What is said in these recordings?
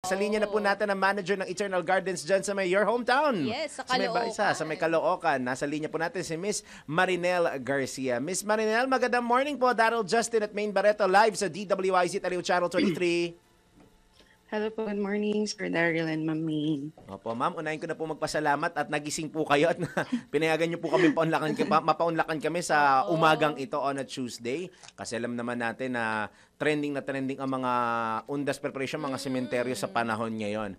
Sa linya na po natin ang manager ng Eternal Gardens dyan sa may your hometown. Yes, sa Sa may Caloocan. sa may Caloocan. Nasa linya po natin si Miss Marinel Garcia. Miss Marinel, magandang morning po. Daryl Justin at Maine Barreto live sa DWIZ Taliw Channel 23. Hello po, good morning, Sir Daryl and Ma'am Maine. Opo, ma'am, unahin ko na po magpasalamat at nagising po kayo at pinayagan niyo po kami mapaunlakan kami sa umagang ito on a Tuesday. Kasi alam naman natin na trending ang mga undas preparation, mga sementeryo sa panahon ngayon.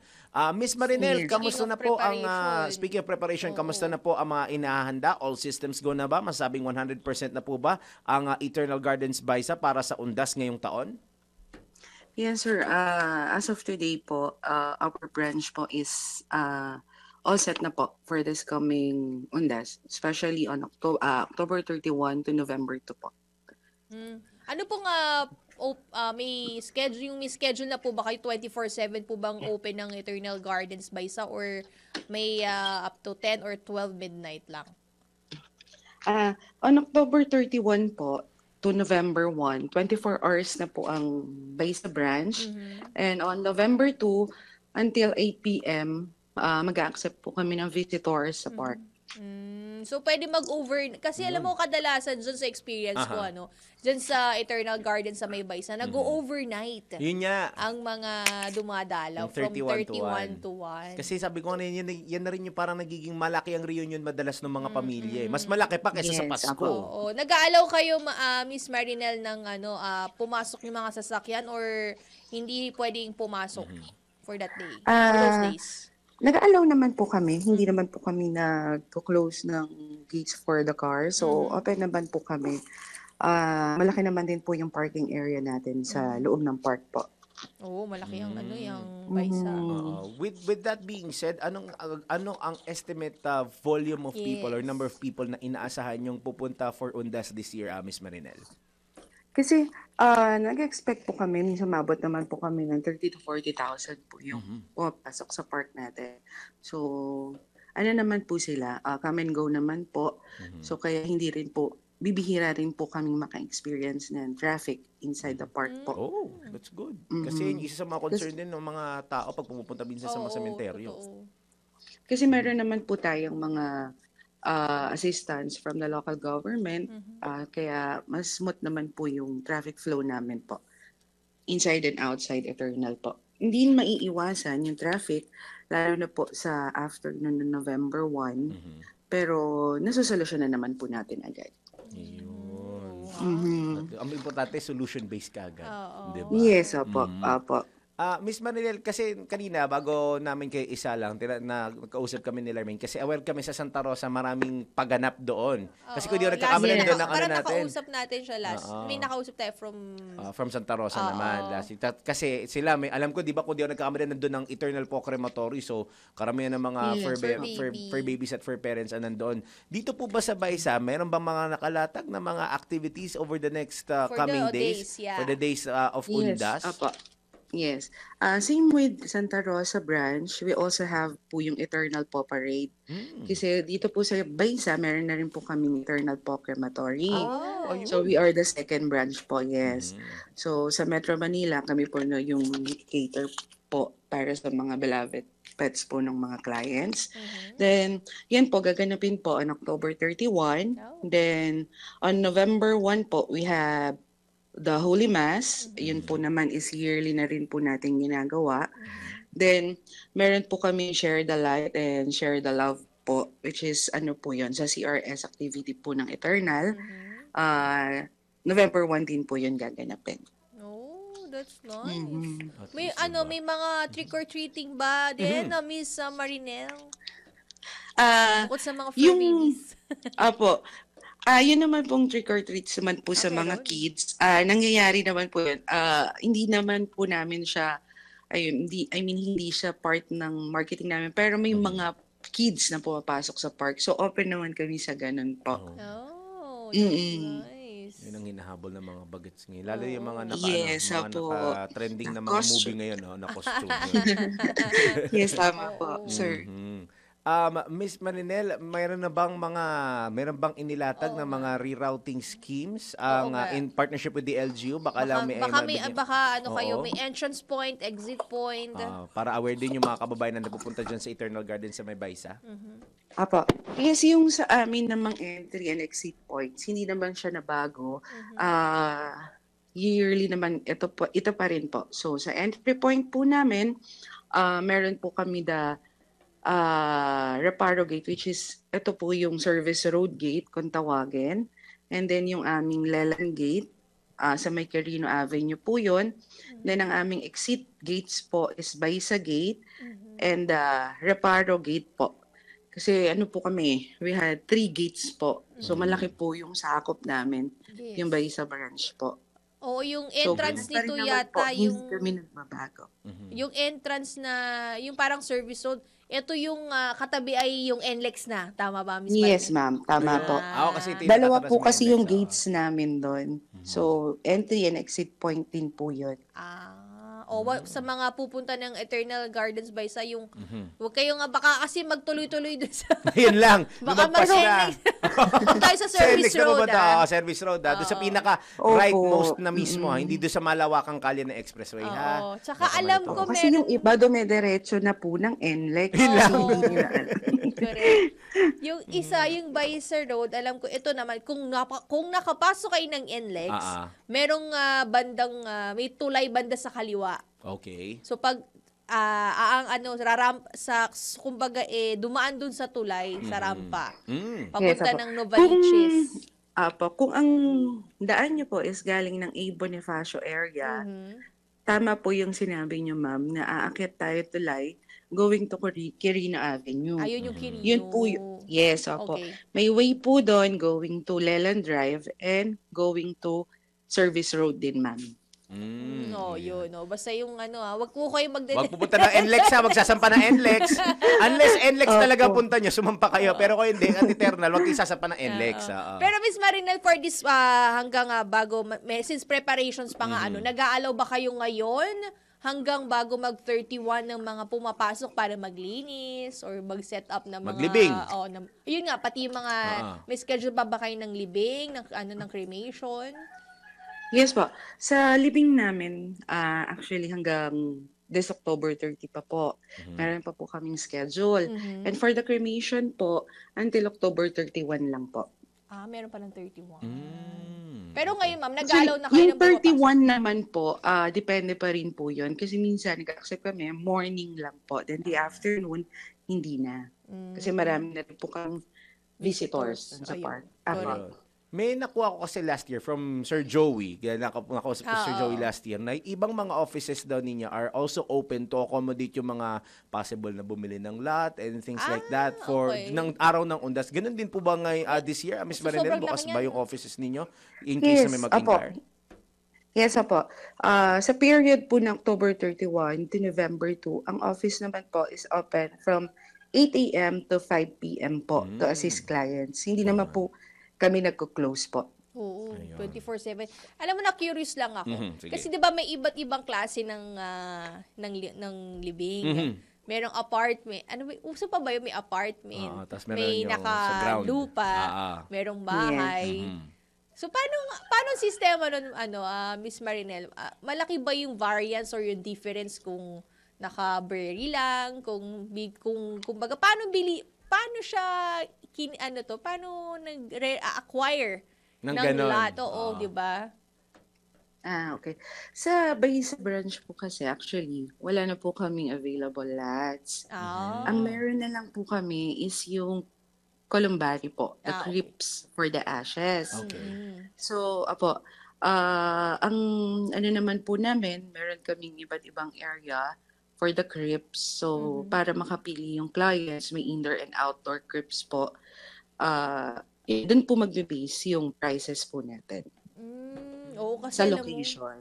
Miss Marinel, kamusta na po ang speaking of preparation, kamusta na po ang mga inahanda? All systems go na ba? Masabing 100% na po ba ang Eternal Gardens Baisa para sa undas ngayong taon? Yes, sir. As of today po, our branch po is all set na po for this coming Undas, especially on October 31 to November 2 po. Ano pong may schedule na po ba kayo 24/7 po bang open ng Eternal Gardens Baisa or may up to 10 or 12 midnight lang? On October 31 po to November 1, 24 hours na po ang Baisa branch. And on November 2 until 8 p.m., mag-accept po kami ng visitors sa park. So, pwede mag-over... Kasi alam mo, kadalasan dyan sa experience ko, dyan sa Eternal Garden sa May Baisa, nag-overnight. Yun nga. Ang mga dumadalaw from 31 to 1. Kasi sabi ko yan na rin yung parang nagiging malaki ang reunion madalas ng mga pamilya. Mas malaki pa kaysa sa Pasko. Oo. Nag-aalaw kayo, Miss Marinel, ng pumasok yung mga sasakyan or hindi pwedeng pumasok for that day? For those days? Nag-allow naman po kami. Hindi naman po kami nag-close ng gates for the car. So, open naman po kami. Malaki naman din po yung parking area natin sa loob ng park po. Oo, malaki ang yung Baisa. With that being said, ano ang estimate volume of people or number of people na inaasahan yung pupunta for Undas this year, Miss Marinel? Kasi nag-expect po kami, minsan mabot naman po kami ng 30 to 40,000 po yung pumapasok sa park natin. So, ano naman po sila, come and go naman po. So, kaya hindi rin po, bibihira rin po kaming maka-experience ng traffic inside the park po. Oh, that's good. Kasi yung isa sa mga concern din ng mga tao pag pumupunta minsan sa mga sementeryo. Kasi meron naman po tayong mga assistance from the local government, kaya mas smooth naman po yung traffic flow namin po. Inside and outside Eternal po. Hindi maiiwasan yung traffic, lalo na po sa afternoon ng November 1, pero nasusolusyon na naman po natin agad. Yun. Ang importante, solution-based ka agad. Diba? Yes, opo. Opo. Miss Marinel, kasi kanina, bago namin kayo isa lang, nagkausap kami ni Larmaine, kasi aware kami sa Santa Rosa, maraming paganap doon. Kasi kung di ako nagkakamali doon ng ano natin. Nakausap natin siya last. May nakausap tayo from Santa Rosa naman. Last. Kasi sila, alam ko, di ba kung di ako nagkakamali nandun ng Eternal Po Crematory, so karamihan ng mga fur babies at fur parents ang nandoon. Dito po ba sa Baisa, meron bang mga nakalatag na mga activities over the next coming days? For the days of Undas? Opo. Yes. Same with Santa Rosa branch, we also have po yung Eternal Po Parade. Kasi dito po sa Baisa, meron na rin po kaming Eternal Po Crematory. So we are the second branch po, yes. So sa Metro Manila, kami po na yung cater po para sa mga beloved pets po ng mga clients. Then, yan po, gaganapin po on October 31. Then, on November 1 po, we have the Holy Mass. Yun po naman is yearly na rin po natin ginagawa. Then, meron po kami Share the Light and Share the Love po, which is ano po yun, sa CRS activity po ng Eternal. November 1 din po yun gaganapin. Oh, that's nice. May mga trick-or-treating ba din na Miss Marinel? Bukod sa mga fur babies. Apo. Yun naman pong trick or treats naman po sa mga kids. Nangyayari naman po yun. Hindi naman po namin siya, hindi siya part ng marketing namin. Pero may mga kids na pumapasok sa park. So, open naman kami sa ganun po. Oh, that's nice. Yun ang hinahabol ng mga bagets ngayon. Lalo yung mga naka-trending na mga movie ngayon, na costume. Yes, tama po, sir. Miss Marinel, mayroon bang inilatag na mga rerouting schemes nga. in partnership with the LGU? Baka lang may baka ano kayo, Oo. may entrance point, exit point. para aware din yung mga kababayan na napupunta dyan sa Eternal Garden sa May Baysa. Apo. Yes, yung sa amin namang entry and exit points, hindi naman siya na bago. Yearly naman, ito pa rin po. So, sa entry point po namin, meron po kami Reparo Gate, which is, ito po yung Service Road Gate, kung tawagin. And then yung aming Leland Gate, sa May Quirino Avenue po yun. Then ang aming exit gates po is Baisa Gate and Reparo Gate po. Kasi ano po kami, we had 3 gates po. So malaki po yung sakop namin, Yes. yung Baisa branch po. Oo, yung So, entrance ganun pa rin nito naman yata po, yung hindi kami nagbabago. yung entrance na yung parang service road. Ito yung katabi ay yung NLEX na. Tama ba, Miss Yes, Marinel? ma'am. Tama po. Ako kasi ito yung Dalawa nakatira po sa may kasi NLEX, yung oo. gates namin doon. So, entry and exit point din po yun. Sa mga pupunta ng Eternal Gardens by sa yung wag kayong baka kasi magtuloy-tuloy dun sa Ayun lang, baka lumagpas na. Huwag tayo sa service NLEX na road. pupunta, service road. Doon sa pinaka Opo. rightmost na mismo, hindi doon sa malawakang kalye ng expressway, ha? Oo. Tsaka Baka alam malito. ko Kasi yung iba dumediretso na po ng NLEX. Yun lang. Hindi nila alam. Correct. Yung isa, yung Baisa Road, alam ko, ito naman, kung nakapasok kayo ng NLEX, merong may tulay banda sa kaliwa. Okay. So, pag, kumbaga, dumaan dun sa tulay, sa rampa, papunta Yes, apo. ng Novaliches. Kung ang daan niyo po is galing ng A. Bonifacio area, tama po yung sinabi niyo, ma'am, na aakyat tayo tulay going to Quirino Avenue. Ayun yung Quirino. Yun po yes, opo. Okay. May way po doon going to Leland Drive and going to Service Road din, ma'am. No, yun. No. Basta yung wag po kayo Wag pupunta ng NLEX, ha? Magsasampa ng NLEX. Unless NLEX talaga punta nyo, sumampa kayo. Pero kung hindi, at Eternal, wag kayo sasampa ng NLEX. Pero Miss Marinel, for this hanggang bago, since preparations pa nga nag-aalaw ba kayo ngayon hanggang bago mag-31 ng mga pumapasok para maglinis or mag-set up ng mga Maglibing. Yun nga, pati yung mga may schedule pa ba kayo ng libing, ng cremation? Yes po. Sa libing namin, actually hanggang this October 30 pa po. Meron pa po kaming schedule. And for the cremation po, until October 31 lang po. Meron pa ng 31. Pero ngayon, ma'am, nag-aalaw na kayo Yung ng pumapasok. 31 naman po, depende pa rin po yun. Kasi minsan, nag-accept kami, morning lang po. Then the afternoon, hindi na. Kasi marami na rin po kang visitors sa Ayun. park. Correct. May nakuha ko kasi last year from Sir Joey. Kaya nakausap ko si Sir Joey last year na ibang mga offices daw niya are also open to accommodate yung mga possible na bumili ng lot and things like that for ng araw ng Undas. Ganun din po ba this year? Miss So, Marinel, sobrang bukas laki ba niyan. yung offices ninyo in case na may mag-inquire? Yes, apo. Sa period po ng October 31 to November 2, ang office naman po is open from 8 a.m. to 5 p.m. po to assist clients. Hindi naman po kami nagko-close po. Oo, 24/7. Alam mo na, curious lang ako. Sige. Kasi 'di ba may iba't ibang klase ng living. Merong apartment. Uso pa ba yung may apartment? Tas meron may yung sa ground. nakalupa, merong bahay. So paano ang sistema nun Miss Marinel? Malaki ba yung variance or yung difference kung naka-bury lang, kumbaga paano siya paano nag-acquire ng ganon. lot? Oo, 'di ba? Okay. Sa Bahisa branch po kasi actually, wala na po kaming available lots. Ang meron na lang po kami is yung columbari po, the crypts for the ashes. Okay. So, ang naman po namin, meron kaming iba't ibang area for the crypts. So, para makapili yung clients, may indoor and outdoor crypts po. Doon po magbe-base yung prices po natin. Oo, kasi Sa alam mo, location.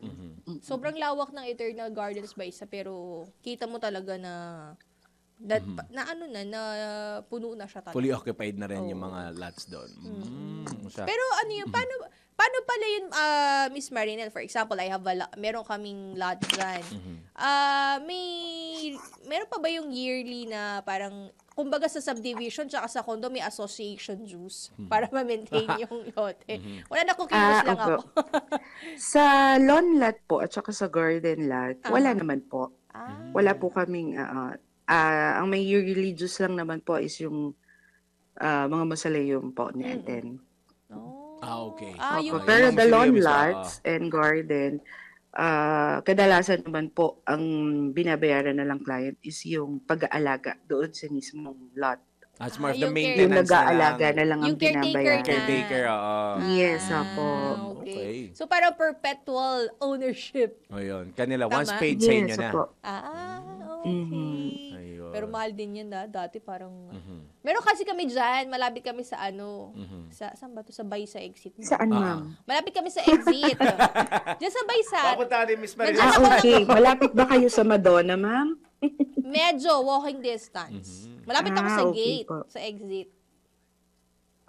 sobrang lawak ng Eternal Gardens by Isa, pero kita mo talaga na puno na siya talaga. Fully occupied na rin yung mga lots doon. Pero paano pala yun, Miss Marinel? For example, meron kaming lot dyan. meron pa ba yung yearly na parang, kumbaga sa subdivision tsaka sa condo may association dues para ma-maintain yung lote? Wala na, kukilos lang ako. Opo. Sa lawn lot po at saka sa garden lot, wala naman po. Wala po kaming, ang may yearly dues lang naman po is yung mga mausoleum po ni Eden. Oh. Okay. Opo, Yung, pero yung the lawn mausoleum is, lots and garden, kadalasan naman po ang binabayaran na lang client is yung pag-aalaga doon sa mismong lot. That's more of the yung maintenance Yung na nag-aalaga lang. na lang ang Yung caretaker binabayaran. na. Caretaker, Yes, opo. Okay. Okay. So, parang perpetual ownership. Ayun. Kanila, Tama? once paid sa inyo Yes, na. opo. Okay. Ayun. Pero mahal din yan dati parang... Meron kasi kami dyan, malapit kami sa saan ba to? Sa Baysa exit. Saan, ma'am? Malapit kami sa exit. Diyan sa Baysa. Papunta ni Miss Marilyn. Okay. Malapit ba kayo sa Madonna, ma'am? Medyo walking distance. Malapit ako sa okay gate, po. sa exit.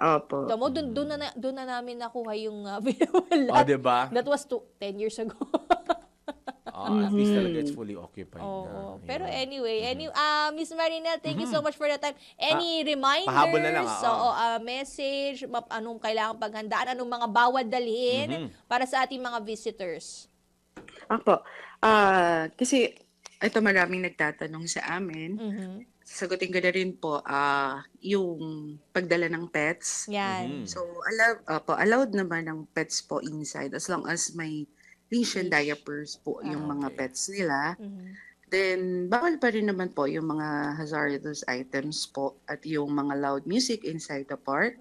Opo. Tamo, doon na namin nakuha yung available Oh, lot. diba? That was 10 years ago. At least talaga it's fully occupied Oo. na. Pero Ayun. anyway, Miss Marinel, thank you so much for the time. Any reminders? pahabol na lang, Oo, message, anong kailangan paghandaan, anong mga bawal dalhin para sa ating mga visitors? Opo. Kasi ito maraming nagtatanong sa amin. Sagutin ko na rin po yung pagdala ng pets. Yan. So, allowed naman ang pets po inside as long as may leash and diapers po yung mga pets nila. Then, bawal pa rin naman po yung mga hazardous items po at yung mga loud music inside the park.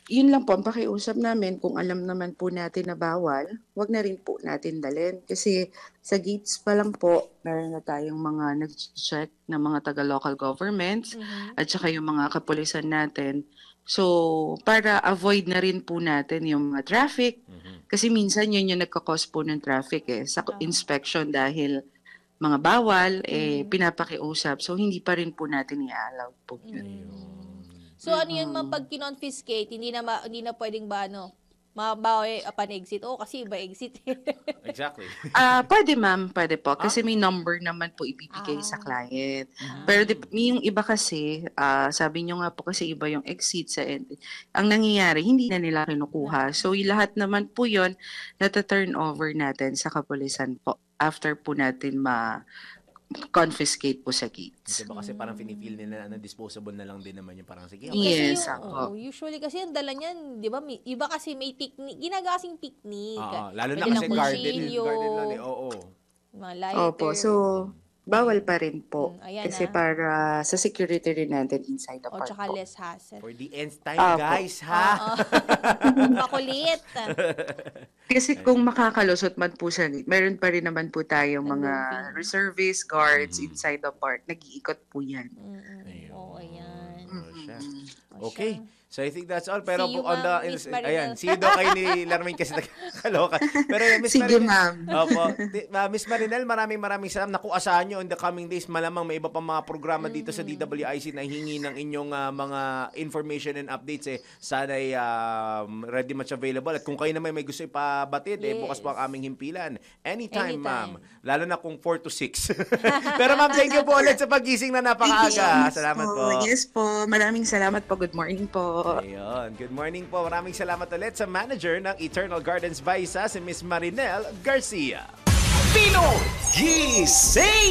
Yun lang po ang pakiusap namin. Kung alam naman po natin na bawal, wag na rin po natin dalhin. Kasi sa gates pa lang po, meron na tayong mga nag-check ng mga taga-local governments at saka yung mga kapulisan natin. So, para avoid na rin po natin yung mga traffic. Kasi minsan yun yung nagkakos po ng traffic sa inspection dahil mga bawal, pinapakiusap. So, hindi pa rin po natin i-allow po yun. So, ano yun, ma'am, pag kinonfiscate, hindi na pwedeng ba, mabawi upon exit? Kasi iba exit. Exactly. Pwede ma'am, pwede po. Kasi may number naman po ibibigay sa client. Pero yung iba kasi, sabi nyo nga po kasi iba yung exit sa end. Ang nangyayari, hindi na nila kinukuha. So, lahat naman po yun, nata-turn over natin sa kapulisan po after po natin confiscate po sa gates. Diba kasi parang pinipil nila na disposable na lang din naman yung parang sige. Yes, Kasi ako. usually kasi ang dala niyan, di ba, iba kasi may picnic, ginagawa kasing picnic. Lalo na May kasi dalang garden kutsilyo, lang eh. Oo. mga lighter. Opo, so bawal pa rin po. Ayan Kasi para sa security rin natin inside the park tsaka po. less hassle. For the nth time, Opo. guys, ha? Makulit. Kasi kung makakalusot man po siya, meron pa rin naman po tayong mga reservist guards inside the park. Nag-iikot po yan. Oo, ayan. Siya. Okay. So I think that's all. Pero See you, on the ma'am, Miss Marinel. ayan, see you daw kayo ni Larmain kasi nakakaloka. Pero Miss Sige, Marinel. ma'am. Opo. Miss Marinel, maraming salamat. Naku, asahan nyo in the coming days, malamang may iba pa mga programa dito sa DWIC na hingi ng inyong mga information and updates Sana'y ready much available. At kung kayo naman may gusto ipabatid, bukas po ang aming himpilan. Anytime, ma'am. Lalo na kung 4 to 6. Pero ma'am, thank you po ulit sa pagising na napakaaga. Salamat po. Yes po. Maraming salamat po. Good morning po. Ayun. Good morning po. Maraming salamat ulit sa manager ng Eternal Gardens Baisa, si Miss Marinel Garcia. Pinoy Gising!